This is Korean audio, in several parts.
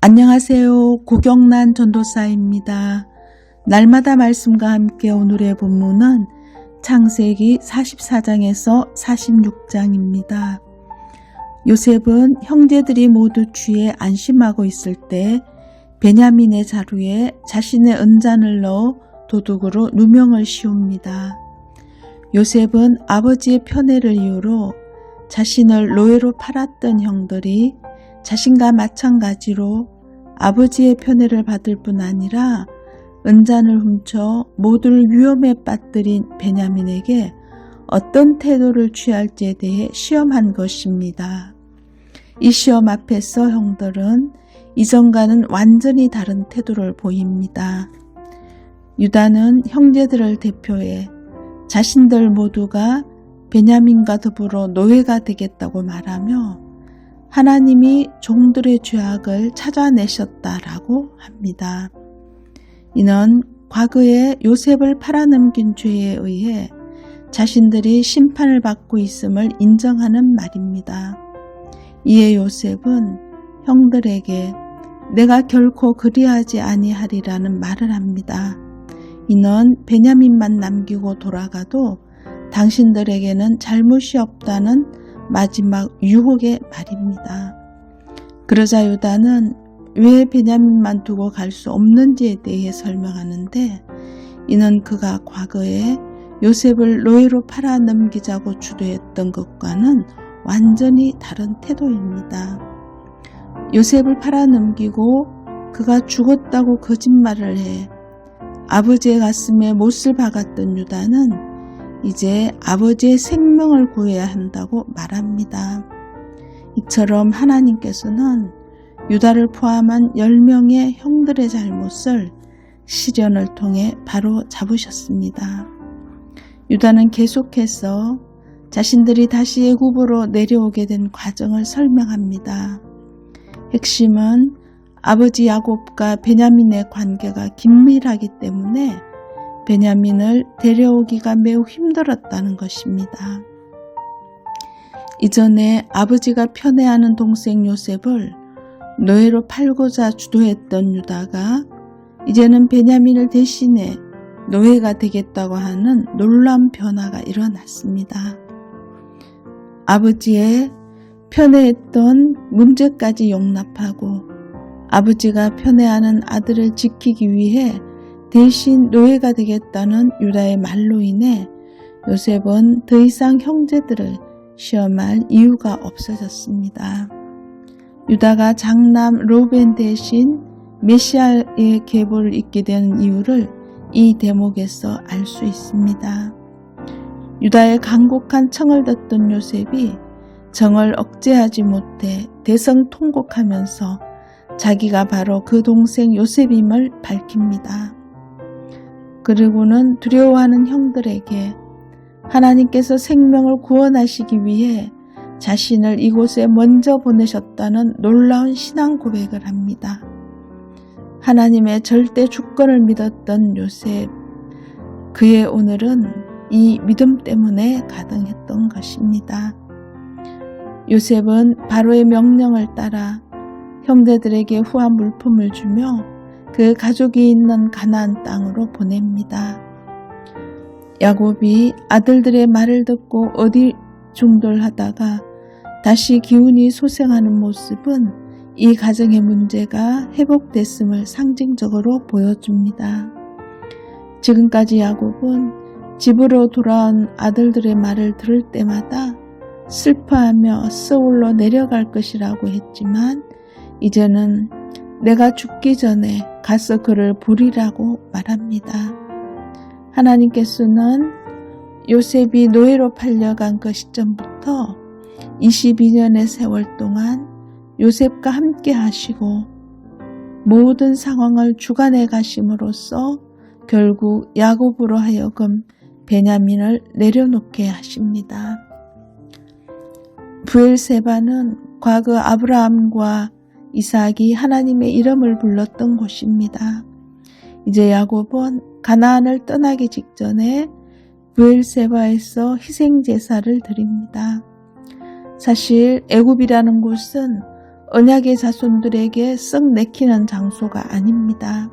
안녕하세요. 고경란 전도사입니다. 날마다 말씀과 함께 오늘의 본문은 창세기 44장에서 46장입니다. 요셉은 형제들이 모두 취해 안심하고 있을 때 베냐민의 자루에 자신의 은잔을 넣어 도둑으로 누명을 씌웁니다. 요셉은 아버지의 편애를 이유로 자신을 노예로 팔았던 형들이 자신과 마찬가지로 아버지의 편애를 받을 뿐 아니라 은잔을 훔쳐 모두를 위험에 빠뜨린 베냐민에게 어떤 태도를 취할지에 대해 시험한 것입니다. 이 시험 앞에서 형들은 이전과는 완전히 다른 태도를 보입니다. 유다는 형제들을 대표해 자신들 모두가 베냐민과 더불어 노예가 되겠다고 말하며 하나님이 종들의 죄악을 찾아내셨다라고 합니다. 이는 과거에 요셉을 팔아넘긴 죄에 의해 자신들이 심판을 받고 있음을 인정하는 말입니다. 이에 요셉은 형들에게 내가 결코 그리하지 아니하리라는 말을 합니다. 이는 베냐민만 남기고 돌아가도 당신들에게는 잘못이 없다는 마지막 유혹의 말입니다. 그러자 유다는 왜 베냐민만 두고 갈 수 없는지에 대해 설명하는데 이는 그가 과거에 요셉을 노예로 팔아넘기자고 주도했던 것과는 완전히 다른 태도입니다. 요셉을 팔아넘기고 그가 죽었다고 거짓말을 해 아버지의 가슴에 못을 박았던 유다는 이제 아버지의 생명을 구해야 한다고 말합니다. 이처럼 하나님께서는 유다를 포함한 10명의 형들의 잘못을 시련을 통해 바로 잡으셨습니다. 유다는 계속해서 자신들이 다시 애굽으로 내려오게 된 과정을 설명합니다. 핵심은 아버지 야곱과 베냐민의 관계가 긴밀하기 때문에 베냐민을 데려오기가 매우 힘들었다는 것입니다. 이전에 아버지가 편애하는 동생 요셉을 노예로 팔고자 주도했던 유다가 이제는 베냐민을 대신해 노예가 되겠다고 하는 놀라운 변화가 일어났습니다. 아버지의 편애했던 문제까지 용납하고 아버지가 편애하는 아들을 지키기 위해 대신 노예가 되겠다는 유다의 말로 인해 요셉은 더 이상 형제들을 시험할 이유가 없어졌습니다. 유다가 장남 르우벤 대신 메시아의 계보를 잇게 된 이유를 이 대목에서 알 수 있습니다. 유다의 간곡한 청을 듣던 요셉이 정을 억제하지 못해 대성통곡하면서 자기가 바로 그 동생 요셉임을 밝힙니다. 그리고는 두려워하는 형들에게 하나님께서 생명을 구원하시기 위해 자신을 이곳에 먼저 보내셨다는 놀라운 신앙 고백을 합니다. 하나님의 절대 주권을 믿었던 요셉, 그의 오늘은 이 믿음 때문에 가능했던 것입니다. 요셉은 바로의 명령을 따라 형제들에게 후한 물품을 주며 그 가족이 있는 가나안 땅으로 보냅니다. 야곱이 아들들의 말을 듣고 어디중돌하다가 다시 기운이 소생하는 모습은 이 가정의 문제가 회복됐음을 상징적으로 보여줍니다. 지금까지 야곱은 집으로 돌아온 아들들의 말을 들을 때마다 슬퍼하며 서울로 내려갈 것이라고 했지만 이제는 내가 죽기 전에 가서 그를 부리라고 말합니다. 하나님께서는 요셉이 노예로 팔려간 그 시점부터 22년의 세월 동안 요셉과 함께 하시고 모든 상황을 주관해 가심으로써 결국 야곱으로 하여금 베냐민을 내려놓게 하십니다. 브엘세바는 과거 아브라함과 이삭이 하나님의 이름을 불렀던 곳입니다. 이제 야곱은 가나안을 떠나기 직전에 브엘세바에서 희생제사를 드립니다. 사실 애굽이라는 곳은 언약의 자손들에게 썩 내키는 장소가 아닙니다.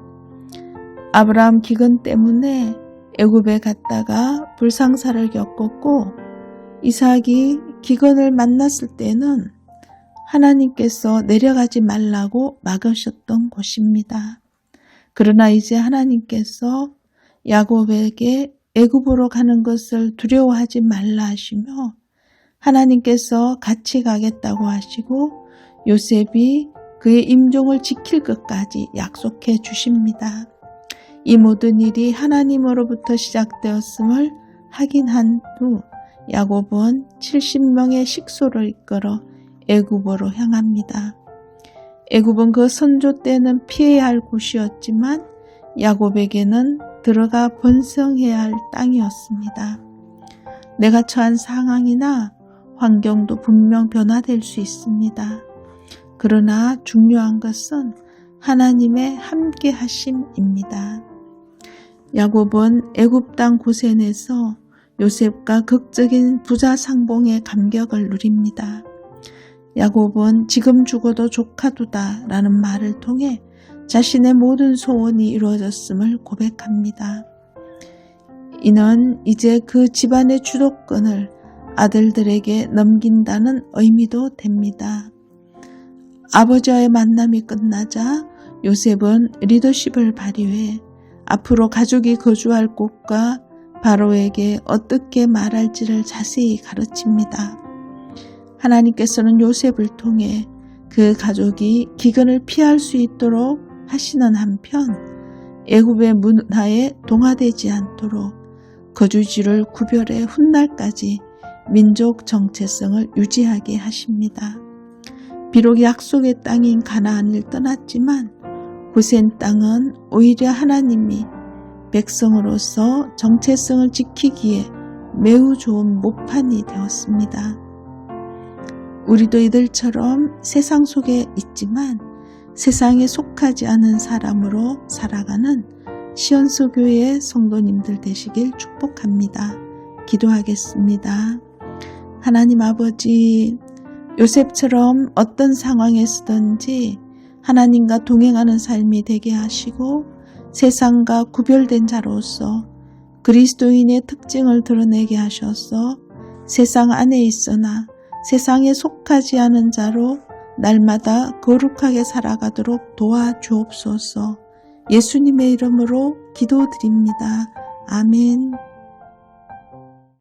아브라함 기근 때문에 애굽에 갔다가 불상사를 겪었고 이삭이 기근을 만났을 때는 하나님께서 내려가지 말라고 막으셨던 곳입니다. 그러나 이제 하나님께서 야곱에게 애굽으로 가는 것을 두려워하지 말라 하시며 하나님께서 같이 가겠다고 하시고 요셉이 그의 임종을 지킬 것까지 약속해 주십니다. 이 모든 일이 하나님으로부터 시작되었음을 확인한 후 야곱은 70명의 식소를 이끌어 애굽으로 향합니다. 애굽은 그 선조 때는 피해야 할 곳이었지만 야곱에게는 들어가 번성해야 할 땅이었습니다. 내가 처한 상황이나 환경도 분명 변화될 수 있습니다. 그러나 중요한 것은 하나님의 함께 하심입니다. 야곱은 애굽 땅 고센에서 요셉과 극적인 부자 상봉의 감격을 누립니다. 야곱은 지금 죽어도 조카도다 라는 말을 통해 자신의 모든 소원이 이루어졌음을 고백합니다. 이는 이제 그 집안의 주도권을 아들들에게 넘긴다는 의미도 됩니다. 아버지와의 만남이 끝나자 요셉은 리더십을 발휘해 앞으로 가족이 거주할 곳과 바로에게 어떻게 말할지를 자세히 가르칩니다. 하나님께서는 요셉을 통해 그 가족이 기근을 피할 수 있도록 하시는 한편 애굽의 문화에 동화되지 않도록 거주지를 구별해 훗날까지 민족 정체성을 유지하게 하십니다. 비록 약속의 땅인 가나안을 떠났지만 고센 땅은 오히려 하나님이 백성으로서 정체성을 지키기에 매우 좋은 모판이 되었습니다. 우리도 이들처럼 세상 속에 있지만 세상에 속하지 않은 사람으로 살아가는 시온서교회의 성도님들 되시길 축복합니다. 기도하겠습니다. 하나님 아버지, 요셉처럼 어떤 상황에서든지 하나님과 동행하는 삶이 되게 하시고 세상과 구별된 자로서 그리스도인의 특징을 드러내게 하셔서 세상 안에 있으나 세상에 속하지 않은 자로 날마다 거룩하게 살아가도록 도와주옵소서. 예수님의 이름으로 기도드립니다. 아멘.